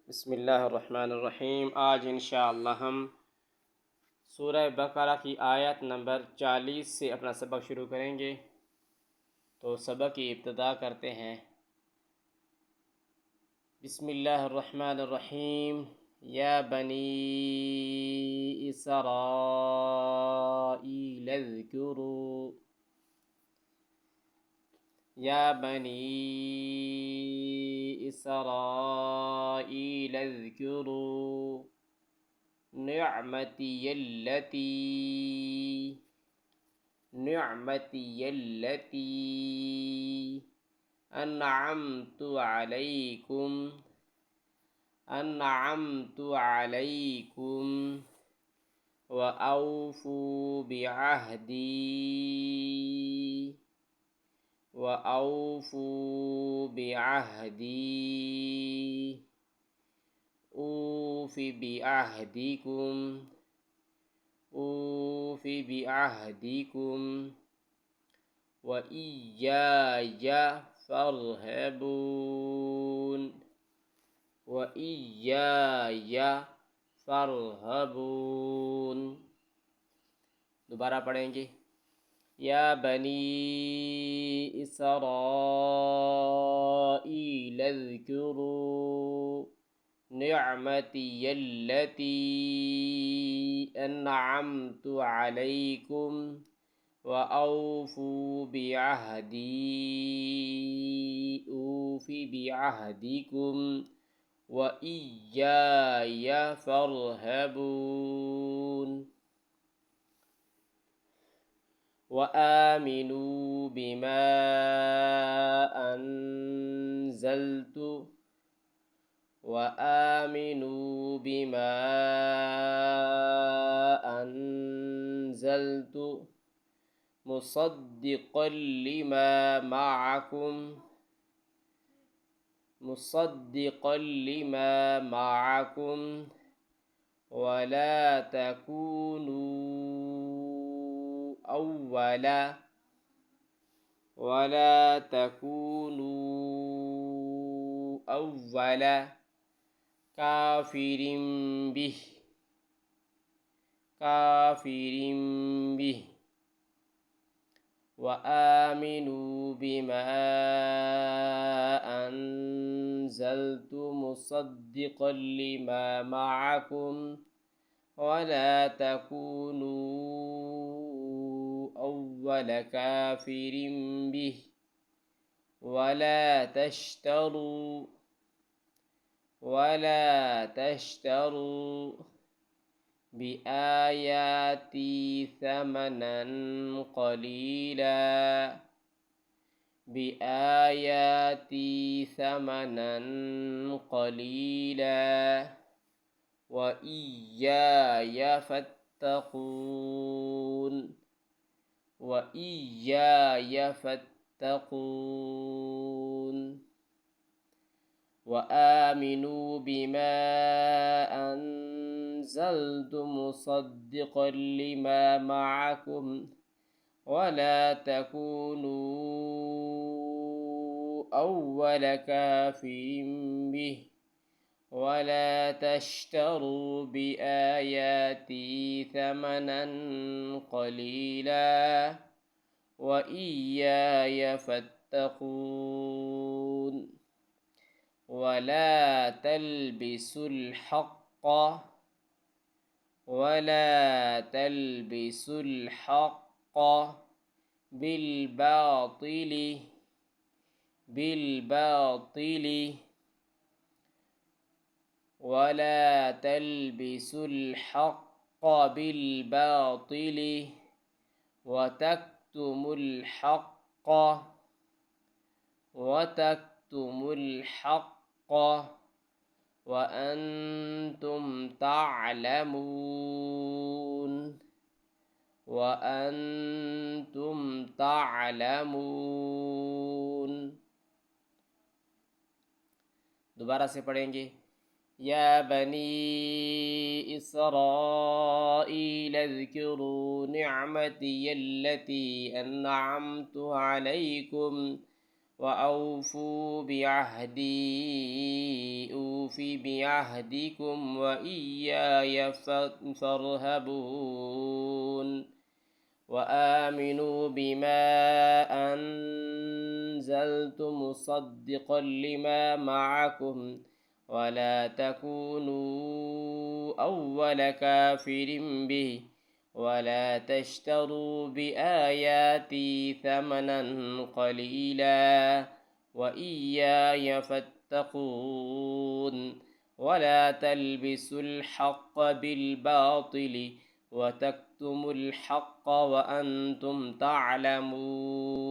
बिस्मिल्लाहिर्रहमानिर्रहीम। आज इंशाअल्लाह हम सूरह बकरा की आयत नंबर 40 से अपना सबक शुरू करेंगे। तो सबक की इब्तिदा करते हैं। बिस्मिल्लाहिर्रहमानिर्रहीम। या बनी इसराईल अज़्कुरू या बनी इसराईल अज़्कुरू निअमतियल्लती अनअमतु अलैकुम व औफू बिअहदी ऊफ़ि बिअहदिकुम व इय्याया फ़रहबून। दोबारा पढ़ेंगे। या बनी इसराईल अज़्कुरू निअमतियल्लती अनअमतु अलैकुम व औफू बिअहदिकुम व इय्याया फ़रहबून। व आमिनू बिमा अनज़ल्तु मुसद्दिक़न लिमा मअकुम वला तकूनू अव्वला काफ़िरिन बिह व आमिनू बिमा अनज़ल्तु मुसद्दिक़न लिमा मअकुम वला तकूनू अव्वल काफ़िरिन बिह वला तश्तरू बिआयाती थमनन क़लीला व इय्याया फत्तक़ून। व आमिनू बिमा अनज़ल्तु मुसद्दिक़न लिमा मअकुम वला तकूनू अव्वल काफ़िरिन बिह वला तश्तरू बिआयाती थमनन क़लीला व इय्याया फत्तक़ून। वला तल्बिसुल हक़्क़ बिलबातिल वतक्तुमुल हक़्क़ वअन्तुम ताअलमून। दोबारा से पढ़ेंगे। या बनी इसराईल अज़्कुरू निअमतियल्लती अनअमतु अलैकुम وأوفوا بعهدي أوف بعهدكم وإياي فارهبون وآمنوا بما أنزلت مصدقا لما معكم ولا تكونوا أول كافر به ولا تشتروا بآياتي ثمنا قليلا وإياي فاتقون ولا تلبسوا الحق بالباطل وتكتموا الحق وأنتم تعلمون.